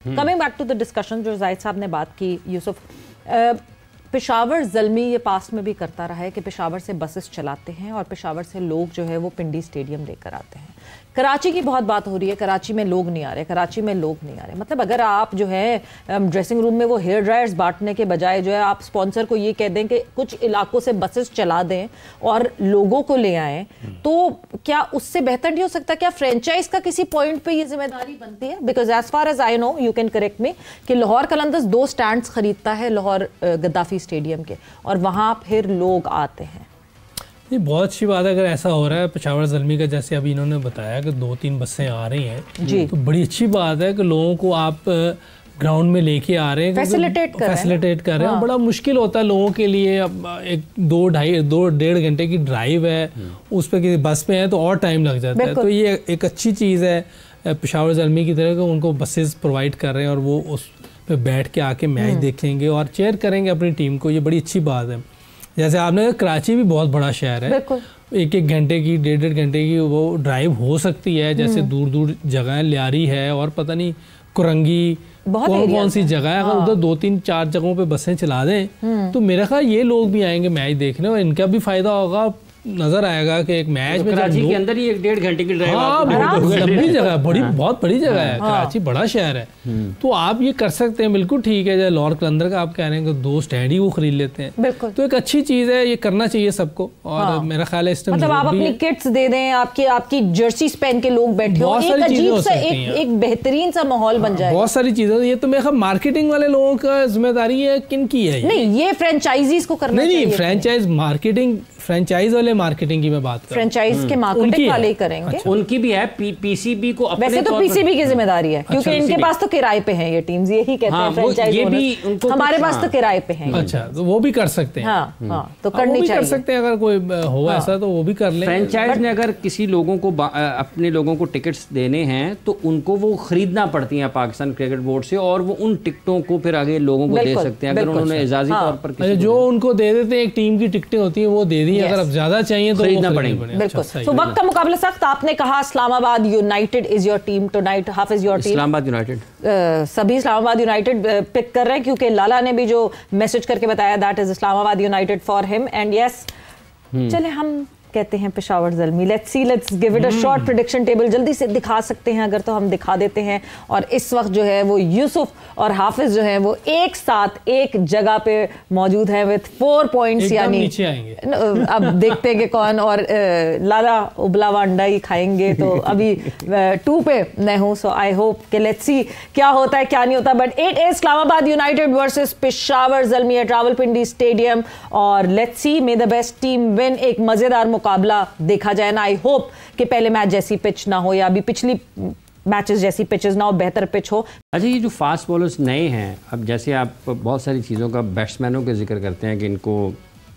Coming back to the discussion जो जाहिद साहब ने बात की, यूसुफ, पेशावर ज़ल्मी ये पास्ट में भी करता रहा है कि पेशावर से बसेस चलाते हैं और पेशावर से लोग जो है वो पिंडी स्टेडियम लेकर आते हैं। कराची की बहुत बात हो रही है, कराची में लोग नहीं आ रहे, कराची में लोग नहीं आ रहे। मतलब अगर आप जो है ड्रेसिंग रूम में वो हेयर ड्रायर्स बांटने के बजाय जो है आप स्पॉन्सर को ये कह दें कि कुछ इलाकों से बसेस चला दें और लोगों को ले आएं, तो क्या उससे बेहतर नहीं हो सकता? क्या फ्रेंचाइज का किसी पॉइंट पे ये जिम्मेदारी बनती है? Because as far as I know, you can correct me, कि लाहौर कलंदर्स 2 स्टैंड्स खरीदता है लाहौर गद्दाफी स्टेडियम के, और वहां फिर लोग आते हैं। ये बहुत अच्छी बात है अगर ऐसा हो रहा है। पेशावर ज़ल्मी का जैसे अभी इन्होंने बताया कि 2-3 बसें आ रही हैं, तो बड़ी अच्छी बात है कि लोगों को आप ग्राउंड में लेके आ रहे हैं, फैसिलिटेट कर रहे हैं। बड़ा मुश्किल होता है लोगों के लिए। अब एक 2-2.5 घंटे की ड्राइव है, उस पर किसी बस में है तो और टाइम लग जाता है। तो ये एक अच्छी चीज़ है पेशावर ज़ल्मी की तरह कि उनको बसेस प्रोवाइड कर रहे हैं और वो उस पे बैठ के आके मैच देखेंगे और चेयर करेंगे अपनी टीम को। ये बड़ी अच्छी बात है। जैसे आपने कहा, कराची भी बहुत बड़ा शहर है, 1-1 घंटे की 1.5 घंटे की वो ड्राइव हो सकती है। जैसे दूर दूर जगह लियारी है और पता नहीं कुरंगी, कौन सी जगह है, अगर उधर 2-3-4 जगहों पे बसें चला दें तो मेरा ख्याल ये लोग भी आएंगे मैच देखने और इनका भी फायदा होगा। नजर आएगा कि एक मैच में कराची के अंदर ही 1-1.5 घंटे की ड्राइव, लंबी जगह, बहुत बड़ी जगह है। कराची बड़ा शहर है, तो आप ये कर सकते हैं, बिल्कुल ठीक है। लाहौर कलंदर का आप कह रहे हैं कि 2 स्टैंड ही वो खरीद लेते हैं, तो एक अच्छी चीज है, ये करना चाहिए सबको। और मेरा ख्याल है इस टाइम मतलब आप अपनी किट्स दे दें, आपकी जर्सीज पहन के लोग बैठे हो, एक अजीब सा एक बेहतरीन सा माहौल बन जाए। बहुत सारी चीजें। ये तो मेरे ख्याल मार्केटिंग वाले लोगों का जिम्मेदारी है, किन की है? नहीं, ये फ्रेंचाइजीज को करना चाहिए। नहीं, फ्रेंचाइज मार्केटिंग, फ्रेंचाइज वाले मार्केटिंग की मैं बात कर रहा हूं। फ्रेंचाइज के मार्केटिंग वाले ही करेंगे। अच्छा। उनकी भी है, पीसीबी को अपने वैसे तो पीसीबी की जिम्मेदारी है, क्योंकि इनके पास तो किराए पे हैं ये टीम्स, यही कहते हैं फ्रेंचाइज ओनर्स, हमारे पास तो किराए पे हैं। अच्छा, तो वो भी कर सकते हैं। तो करनी चाहिए, कर सकते हैं। अगर कोई हो ऐसा तो वो भी कर लें। फ्रेंचाइज ने अगर किसी लोगों को अपने लोगों को टिकट्स देने हैं तो उनको वो खरीदना पड़ती हैं पाकिस्तान क्रिकेट बोर्ड से, और वो उन टिकटों को फिर आगे लोगों को दे सकते हैं अगर उन्होंने एजाजी तौर पर। जो उनको दे देते हैं, एक टीम की टिकटें होती हैं वो दे दी, अगर अब ज्यादा चाहिए तो खरीदना पड़ेगा। बिल्कुल। तो वक्त का मुकाबला सख्त। आपने कहा Islamabad United is your team tonight, Hafiz your team? Islamabad United, सभी इस्लामाबाद यूनाइटेड पिक कर रहे हैं, क्योंकि लाला ने भी जो मैसेज करके बताया that is Islamabad United for him. And yes, चले हम कहते हैं Peshawar Zalmi. Let's give it a short prediction table. जल्दी से दिखा सकते हैं अगर, तो हम दिखा देते हैं। और इस वक्त जो है वो यूसुफ और हाफिज जो है वो एक साथ एक जगह पे मौजूद हैं विद 4 पॉइंट्स, यानी नीचे आएंगे। अब देखते हैं कि कौन, और लाला उबला हुआ अंडा ही खाएंगे, तो अभी 2 पे मैं हूँ। सो आई होप कि लेट्स सी क्या होता है क्या नहीं होता। But it is Islamabad United versus Peshawar Zalmi at Rawalpindi stadium, और let's see may the best team win. एक मजेदार मुकाबला देखा जाए ना। आई होप कि पहले मैच जैसी पिच ना हो, या अभी पिछली मैचेस जैसी पिचेस ना हो, बेहतर पिच हो। अच्छा, ये जो फास्ट बॉलर्स नए हैं, अब जैसे आप बहुत सारी चीज़ों का बैट्समैनों के जिक्र करते हैं कि इनको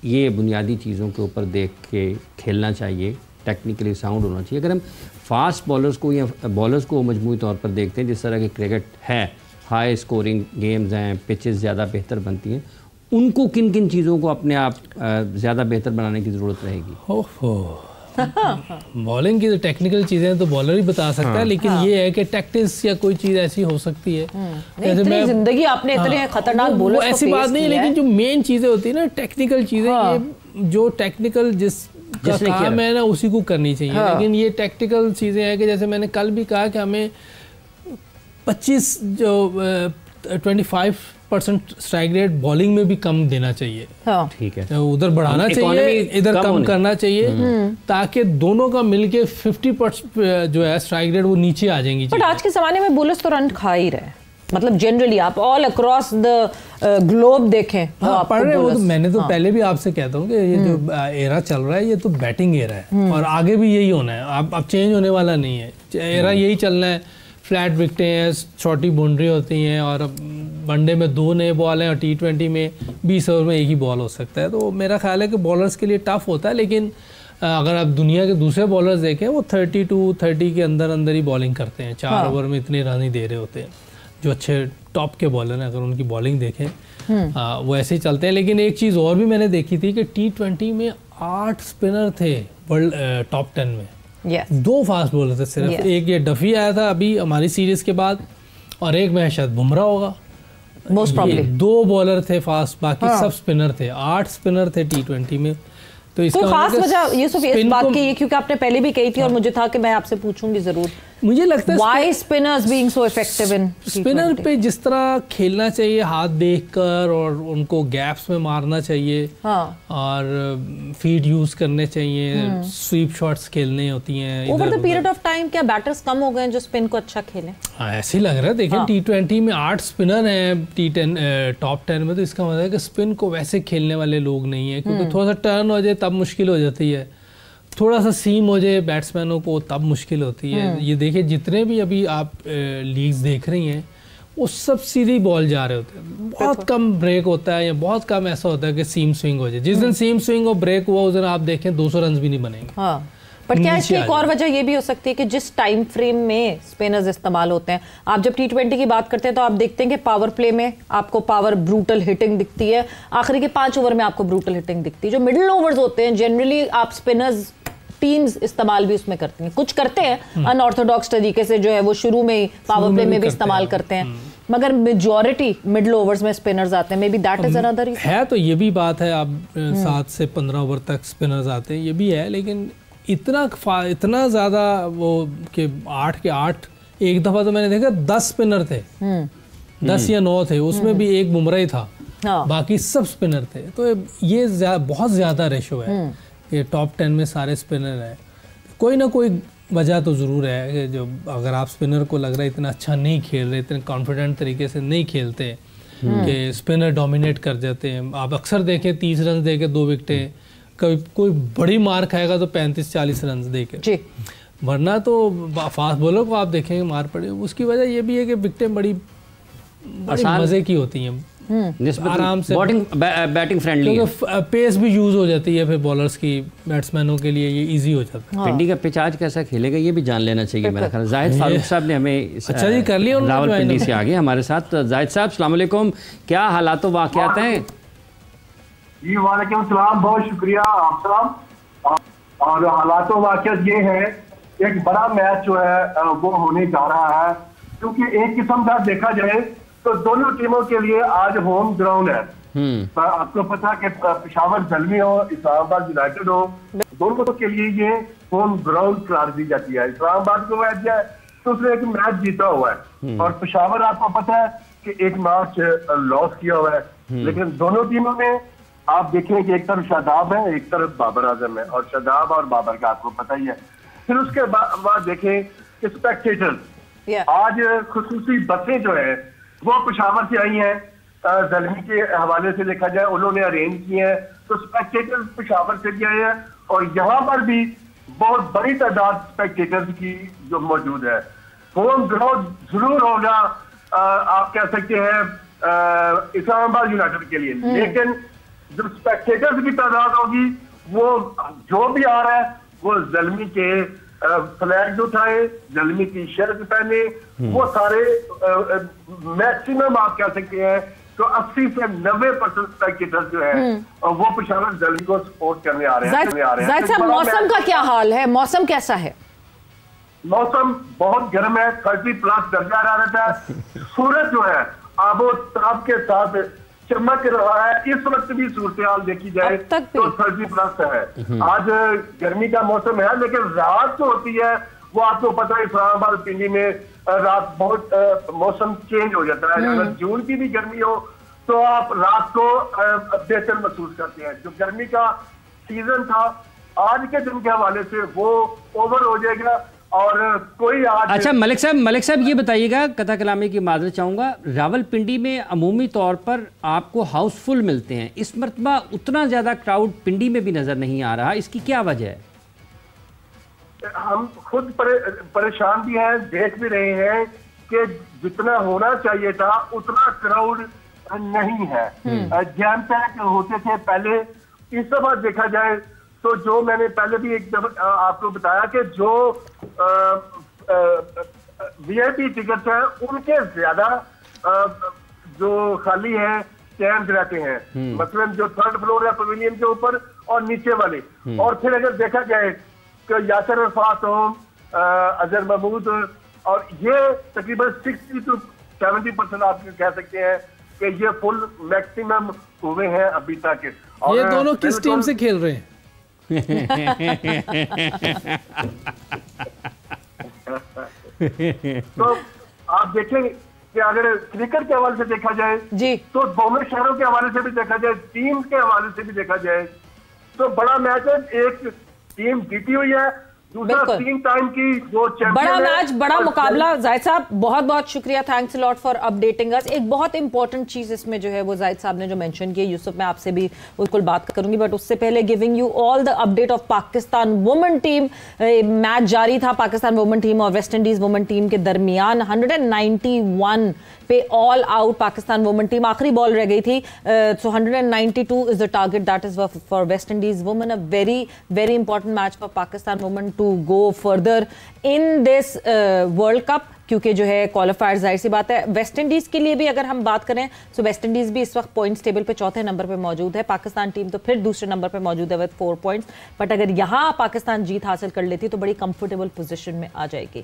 ये बुनियादी चीज़ों के ऊपर देख के खेलना चाहिए, टेक्निकली साउंड होना चाहिए। अगर हम फास्ट बॉलर्स को या बॉलर्स को मजमूई तौर पर देखते हैं, जिस तरह की क्रिकेट है, हाई स्कोरिंग गेम्स हैं, पिचेस ज़्यादा बेहतर बनती हैं, उनको किन किन चीज़ों को अपने आप ज़्यादा बेहतर बनाने की ज़रूरत रहेगी? बॉलिंग की तो टेक्निकल चीज़ें तो बॉलर ही बता सकता है, लेकिन ये है कि टैक्टिक्स या कोई चीज़ ऐसी हो सकती है। इतनी जिंदगी आपने इतने खतरनाक बॉलर्स को ऐसी बात नहीं, लेकिन जो मेन चीज़ें होती है ना, टेक्निकल चीज़ें, ये जो टेक्निकल जिसका काम है ना उसी को करनी चाहिए। लेकिन ये टेक्निकल चीज़ें हैं कि जैसे मैंने कल भी कहा कि हमें 25% स्ट्राइक रेट बॉलिंग में भी कम देना चाहिए। ठीक है, उधर बढ़ाना चाहिए, इधर कम करना चाहिए, ताकि दोनों का मिलके 50% जो है स्ट्राइक रेट वो नीचे आ जाएंगी। बट आज के ज़माने में बॉलर्स तो रन खा ही रहे, मतलब जनरली आप ऑल अक्रॉस द ग्लोब देखें पढ़ रहे हो। तो मैंने तो पहले भी आपसे कहता हूँ कि ये जो एरा चल रहा है ये तो बैटिंग एरा है, और आगे भी यही होना है। अब चेंज होने वाला नहीं है, एरा यही चलना है। फ्लैट विकटें हैं, छोटी बाउंड्री होती हैं, और वनडे में 2 नए बॉल हैं और T20 में 20 ओवर में एक ही बॉल हो सकता है। तो मेरा ख्याल है कि बॉलर्स के लिए टफ होता है, लेकिन अगर आप दुनिया के दूसरे बॉलर्स देखें वो 32-30 के अंदर ही बॉलिंग करते हैं। 4 ओवर में इतने रन ही दे रहे होते हैं जो अच्छे टॉप के बॉलर हैं। अगर उनकी बॉलिंग देखें वो ऐसे ही चलते हैं। लेकिन एक चीज़ और भी मैंने देखी थी कि T20 में 8 स्पिनर थे वर्ल्ड टॉप 10 में। 2 फास्ट बॉलर थे सिर्फ। एक ये डफी आया था अभी हमारी सीरीज़ के बाद, और एक मैच शायद बुमराह होगा। मोस्ट प्रॉब्ली 2 बॉलर थे फास्ट, बाकी सब स्पिनर थे। 8 स्पिनर थे T20 में। तो इसका खास वजह यूसुफ इस बात की, क्योंकि आपने पहले भी कही थी और मुझे था कि मैं आपसे पूछूंगी जरूर, मुझे लगता है why spinners being so effective in spinner पे जिस तरह खेलना चाहिए, हाथ देखकर, और उनको गैप्स में मारना चाहिए। हाँ। और फीड यूज करने चाहिए, स्वीप शॉट्स खेलने होती हैं। Over the period of time क्या बैटर्स कम हो गए हैं जो स्पिन को अच्छा खेलें? हाँ, ऐसे ही लग रहा है। देखें T20 में 8 स्पिनर हैं टॉप 10 में, तो इसका मतलब है कि स्पिन को वैसे खेलने वाले लोग नहीं है, क्योंकि थोड़ा सा टर्न हो जाए तब मुश्किल हो जाती है, थोड़ा सा सीम हो जाए बैट्समैनों को तब मुश्किल होती है। ये देखिए जितने भी अभी आप लीग्स देख रही हैं वो सब सीधी बॉल जा रहे होते हैं, बहुत कम ब्रेक होता है या बहुत कम ऐसा होता है कि सीम स्विंग हो जाए। जिस दिन सीम स्विंग और ब्रेक हुआ उस दिन आप देखें 200 रन भी नहीं बनेंगे। हाँ। पर क्या इसकी एक और वजह ये भी हो सकती है कि जिस टाइम फ्रेम में स्पिनर्स इस्तेमाल होते हैं, आप जब T20 की बात करते हैं तो आप देखते हैं कि पावर प्ले में आपको पावर ब्रूटल हिटिंग दिखती है, आखिरी के 5 ओवर में आपको ब्रूटल हिटिंग दिखती है। जो मिडिल ओवर्स होते हैं जनरली आप स्पिनर्स टीम्स इस्तेमाल भी उसमें करती हैं, कुछ करते हैं अनऑर्थोडॉक्स तरीके से, जो है वो शुरू में ही पावर प्ले में भी इस्तेमाल करते हैं, मगर मेजॉरिटी मिडिल ओवर्स में स्पिनर्स आते हैं। May be that is another है। तो ये भी बात है, आप 7 से 15 ओवर तक स्पिनर्स आते हैं, ये भी है। लेकिन इतना ज़्यादा वो कि 8 के 8, एक दफ़ा तो मैंने देखा 10 स्पिनर थे, 10 या 9 थे, उसमें भी एक बुमराह ही था। बाकी सब स्पिनर थे। तो ये बहुत ज़्यादा रेशो है, ये टॉप 10 में सारे स्पिनर हैं। कोई ना कोई वजह तो ज़रूर है कि जो अगर आप स्पिनर को लग रहा है इतना अच्छा नहीं खेल रहे, इतने कॉन्फिडेंट तरीके से नहीं खेलते कि स्पिनर डोमिनेट कर जाते हैं। आप अक्सर देखें 30 रन दे के 2 विकेटें, कभी कोई बड़ी मार खाएगा तो 35-40 रन दे के, वरना तो फास्ट बॉलर को आप देखेंगे मार पड़े। उसकी वजह ये भी है कि विकेटें बड़ी मज़े की होती हैं, आराम से बैटिंग फ्रेंडली है, पेस भी यूज हो जाती है फिर बॉलर्स की, बैट्समैनों के लिए ये इजी हो जाता है। पिंडी का पिच आज कैसा खेलेगा ये भी जान लेना चाहिए मेरा ख्याल। जाहिद फारूक साहब ने हमें अच्छा जी कर लिया, रावलपिंडी से आगे हमारे साथ। जाहिद साहब अस्सलाम वालेकुम, क्या हालात व वाक़यात हैं? जी वालेकुम सलाम, बहुत शुक्रिया आप सलाम। और हालात व वाक़यात ये है, एक बड़ा मैच जो है वो होने जा रहा है, क्योंकि एक किस्म का देखा जाए तो दोनों टीमों के लिए आज होम ग्राउंड है। आपको पता है कि पेशावर ज़ल्मी हो, इस्लामाबाद यूनाइटेड हो, दोनों के लिए ये होम ग्राउंड करार दी जाती है। इस्लामाबाद को मैच है तो उसने एक मैच जीता हुआ है, और पेशावर आपको पता है कि एक मैच लॉस किया हुआ है। लेकिन दोनों टीमों में आप देखें कि एक तरफ शादाब है, एक तरफ बाबर आजम है, और शादाब और बाबर का आपको पता ही है। फिर उसके बाद देखें कि स्पेक्टेटर्स, आज खुसूसी बसें जो है वो पेशावर से आई हैं, ज़ल्मी के हवाले से देखा जाए उन्होंने अरेंज किए हैं, तो स्पेक्टेटर्स पेशावर से भी आए हैं, और यहाँ पर भी बहुत बड़ी तादाद स्पेक्टेटर्स की जो मौजूद है। होम ग्राउंड जरूर होगा, आप कह सकते हैं इस्लामाबाद यूनाइटेड के लिए, लेकिन जो स्पेक्टेटर्स की तादाद होगी वो जो भी आ रहा है वो ज़ल्मी के फ्लैग उठाए, ज़ल्मी की शर्ट पहने, वो सारे मैक्सिमम आप कह सकते हैं तो 80 से 90% स्पेक्टेटर्स जो है वो पेशावर ज़ल्मी को सपोर्ट करने आ रहे हैं। जाहिद साहब, मौसम का क्या हाल है? मौसम कैसा है? मौसम बहुत गर्म है, 30+ दर्जा हरारत है। सूरज जो है आबो ताब के साथ चमक रहा है। इस वक्त भी सूरत देखी जाए तो 30+ है। आज गर्मी का मौसम है, लेकिन रात जो होती है वो आपको पता है इस्लामाबाद पिंडी में रात बहुत मौसम चेंज हो जाता है। अगर जून की भी गर्मी हो तो आप रात को बेहतर महसूस करते हैं। जो गर्मी का सीजन था आज के दिन के हवाले से वो ओवर हो जाएगा। और कोई आज अच्छा मलिक साहब ये बताइएगा, कथा कलामी की माजरत चाहूँगा, रावलपिंडी में अमूमी तौर पर आपको हाउसफुल मिलते हैं, इस मरतबा उतना ज़्यादा क्राउड पिंडी में भी नज़र नहीं आ रहा, इसकी क्या वजह है? हम खुद परेशान भी हैं, देख भी रहे हैं कि जितना होना चाहिए था उतना क्राउड नहीं है। जैम पैक होते थे पहले, इस दफा देखा जाए तो जो मैंने पहले भी एक दफा आपको बताया कि जो वीआईपी टिकट है उनके ज्यादा जो खाली है स्टैंड रहते हैं, मतलब जो 3rd फ्लोर है पवेलियन के ऊपर और नीचे वाले। और फिर अगर देखा जाए तो यासर अरफात हो, अजहर महमूद, और ये तकरीबन 60 to 70% आप कह सकते हैं कि ये फुल मैक्सिमम हुए हैं अभी तक। ये दोनों किस टीम से खेल रहे हैं? तो आप देखें कि अगर क्रिकेट के हवाले से देखा जाए जी, तो दोनों शहरों के हवाले से भी देखा जाए, टीम के हवाले से भी देखा जाए, तो बड़ा मैच है। एक टीम जीती हुई है, दूसरा 3 टाइम की जो बड़ा मैच, बड़ा मुकाबला। जाहिद साहब बहुत बहुत शुक्रिया, thanks a lot for updating us. एक बहुत इंपॉर्टेंट चीज इसमें जो है वो जाहिद साहब ने जो मेंशन की, यूसुफ मैं आपसे भी बिल्कुल बात करूंगी, बट उससे पहले giving you all the update of Pakistan women team. Match जारी था पाकिस्तान वुमेन टीम और वेस्ट इंडीज वुमेन टीम के दरमियान। 191 पे all out Pakistan women team, आखिरी बॉल रह गई थी। So 192 is the target that is for West Indies women. A very very important match for Pakistan women to go further in this World Cup, क्योंकि जो है क्वालिफायर जाहिर सी बात है वेस्ट इंडीज के लिए भी अगर हम बात करें तो वेस्ट इंडीज भी इस वक्त पॉइंट्स टेबल पे चौथे नंबर पे मौजूद है। पाकिस्तान टीम तो फिर दूसरे नंबर पे मौजूद है विद 4 पॉइंट्स, बट अगर यहां पाकिस्तान जीत हासिल कर लेती तो बड़ी कंफर्टेबल पोजीशन में आ जाएगी।